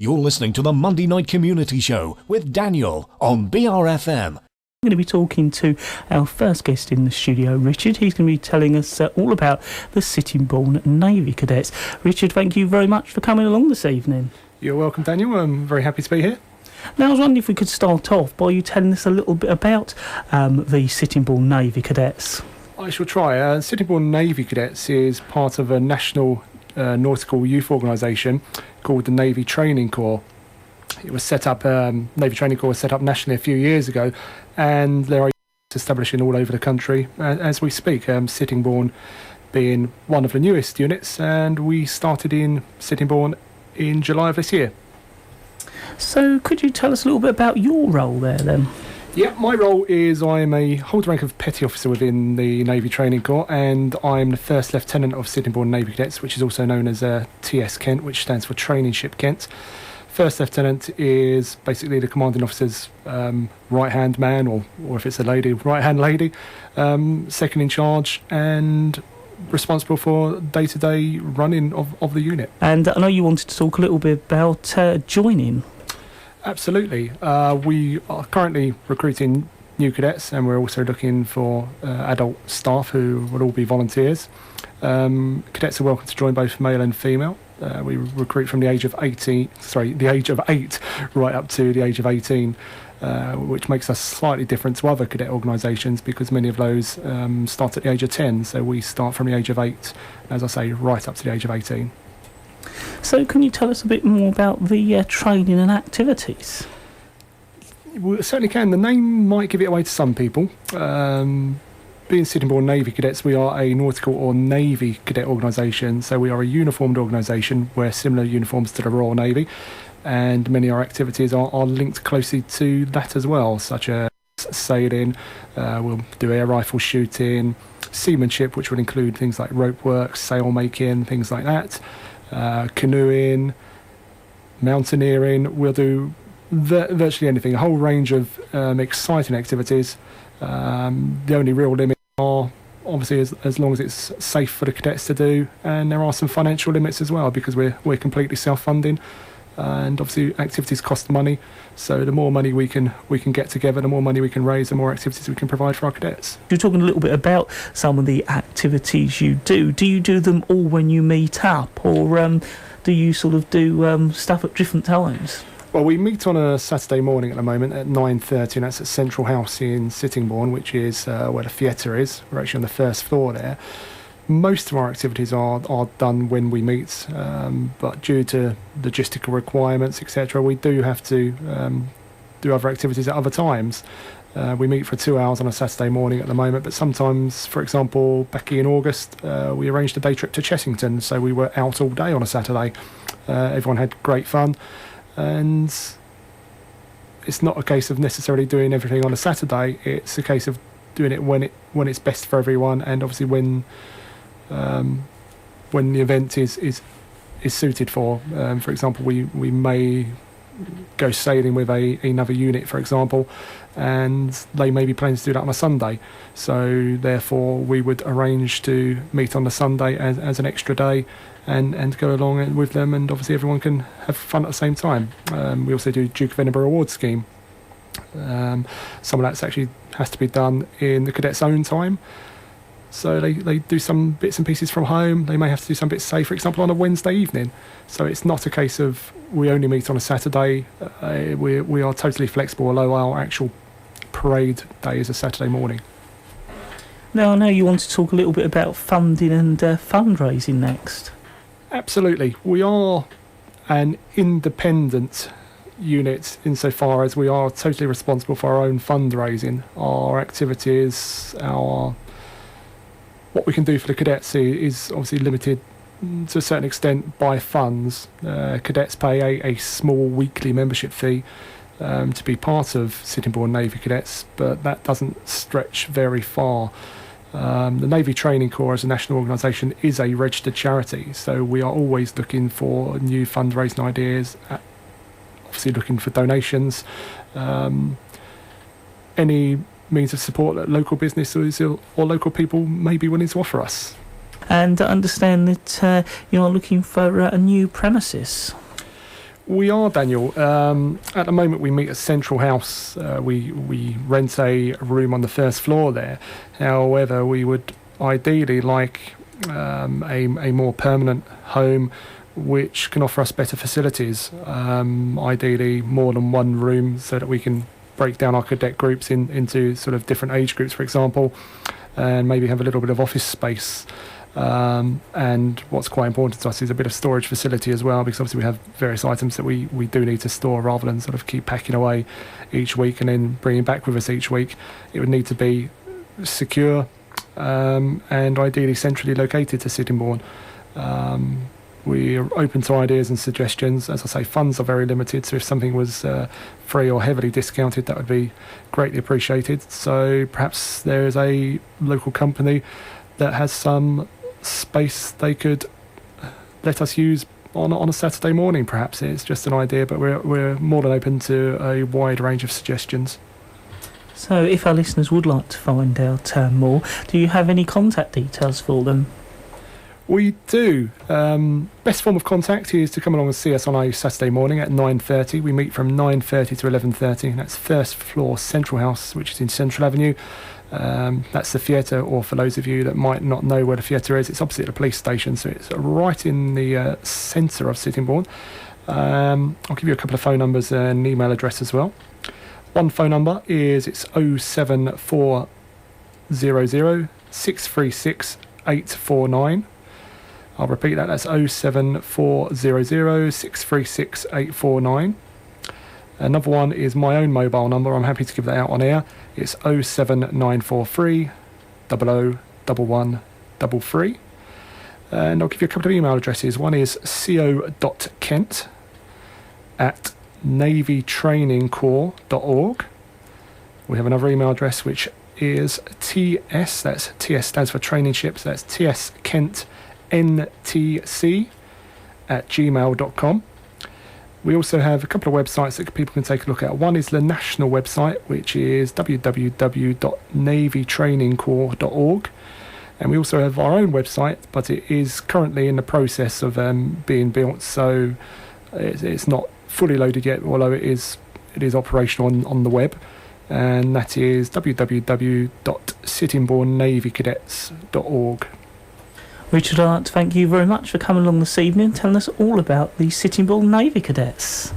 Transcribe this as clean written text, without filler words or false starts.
You're listening to the Monday Night Community Show with Daniel on BRFM. I'm going to be talking to our first guest in the studio, Richard. He's going to be telling us all about the Sittingbourne Navy Cadets. Richard, thank you very much for coming along this evening. You're welcome, Daniel. I'm very happy to be here. Now, I was wondering if we could start off by you telling us a little bit about the Sittingbourne Navy Cadets. I shall try. Sittingbourne Navy Cadets is part of a national nautical youth organisation called the Navy Training Corps. It was set up, Navy Training Corps was set up nationally a few years ago, and there are establishing all over the country as we speak. Sittingbourne being one of the newest units, and we started in Sittingbourne in July of this year. So could you tell us a little bit about your role there then? Yeah, my role is I hold the rank of Petty Officer within the Navy Training Corps, and I'm the First Lieutenant of Sittingbourne Navy Cadets, which is also known as TS Kent, which stands for Training Ship Kent. First Lieutenant is basically the Commanding Officer's right-hand man, or if it's a lady, right-hand lady, second in charge and responsible for day-to-day running of the unit. And I know you wanted to talk a little bit about joining. Absolutely. We are currently recruiting new cadets, and we're also looking for adult staff who will all be volunteers. Cadets are welcome to join both male and female. We recruit from the age of 8 right up to the age of 18, which makes us slightly different to other cadet organisations because many of those start at the age of 10. So we start from the age of 8, as I say, right up to the age of 18. So can you tell us a bit more about the training and activities? We certainly can. The name might give it away to some people. Being Sittingbourne Navy Cadets, we are a nautical or Navy cadet organisation, so we are a uniformed organisation, wear similar uniforms to the Royal Navy, and many of our activities are linked closely to that as well, such as sailing, we'll do air rifle shooting, seamanship, which would include things like rope work, sail making, things like that, canoeing, mountaineering. We'll do virtually anything, a whole range of exciting activities. The only real limit are obviously as long as it's safe for the cadets to do, and there are some financial limits as well because we're completely self-funding, and obviously activities cost money, so the more money we can get together, the more money we can raise, the more activities we can provide for our cadets. You're talking a little bit about some of the activities you do. Do you do them all when you meet up, or do you sort of do stuff at different times? Well, we meet on a Saturday morning at the moment at 9:30, and that's at Central House in Sittingbourne, which is where the theatre is. We're actually on the first floor there. Most of our activities are done when we meet, but due to logistical requirements, etc., we do have to do other activities at other times. We meet for 2 hours on a Saturday morning at the moment, but sometimes, for example, back in August, we arranged a day trip to Chessington, so we were out all day on a Saturday. Everyone had great fun. And it's not a case of necessarily doing everything on a Saturday. It's a case of doing it when it's best for everyone, and obviously when the event is suited for. For example, we may go sailing with another unit, for example, and they may be planning to do that on a Sunday. So therefore, we would arrange to meet on the Sunday as an extra day. And go along with them, and obviously everyone can have fun at the same time. We also do Duke of Edinburgh Awards scheme. Some of that actually has to be done in the cadets' own time. So they do some bits and pieces from home. They may have to do some bits, say, for example, on a Wednesday evening. So it's not a case of we only meet on a Saturday. We are totally flexible, although our actual parade day is a Saturday morning. Now, I know you want to talk a little bit about funding and fundraising next. Absolutely. We are an independent unit insofar as we are totally responsible for our own fundraising. Our activities, what we can do for the cadets is obviously limited to a certain extent by funds. Cadets pay a small weekly membership fee to be part of Sittingbourne Navy Cadets, but that doesn't stretch very far. The Navy Training Corps as a national organisation is a registered charity, so we are always looking for new fundraising ideas, obviously looking for donations, any means of support that local businesses or local people may be willing to offer us. And I understand that you are looking for a new premises. We are, Daniel. At the moment, we meet at Central House. We rent a room on the first floor there. However, we would ideally like a more permanent home which can offer us better facilities. Ideally, more than one room so that we can break down our cadet groups into sort of different age groups, for example, and maybe have a little bit of office space. And what's quite important to us is a bit of storage facility as well, because obviously we have various items that we do need to store rather than sort of keep packing away each week and then bringing back with us each week. It would need to be secure and ideally centrally located to Sittingbourne. We're open to ideas and suggestions. As I say, funds are very limited, so if something was free or heavily discounted, that would be greatly appreciated. So perhaps there is a local company that has some space they could let us use on a Saturday morning. Perhaps it's just an idea, but we're more than open to a wide range of suggestions. So if our listeners would like to find out more, do you have any contact details for them? We do. Best form of contact is to come along and see us on a Saturday morning at 9:30. We meet from 9:30 to 11:30. That's first floor Central House, which is in Central Avenue. That's the theatre, or for those of you that might not know where the theatre is, it's opposite the police station, so it's right in the centre of Sittingbourne. I'll give you a couple of phone numbers and email address as well. One phone number is 07400 636 849. I'll repeat that, that's 07400 636 849. Another one is my own mobile number. I'm happy to give that out on air. It's 07943 00 1133. And I'll give you a couple of email addresses. One is co.kent@navytrainingcorps.org. We have another email address which is TS, that's TS stands for training ships, that's tskentntc@gmail.com. We also have a couple of websites that people can take a look at. One is the national website, which is www.navytrainingcorps.org. And we also have our own website, but it is currently in the process of being built, so it's not fully loaded yet, although it is operational on the web. And that is www.sittingbournenavykadets.org. Richard, I'd like to thank you very much for coming along this evening and telling us all about the Sittingbourne Navy Cadets.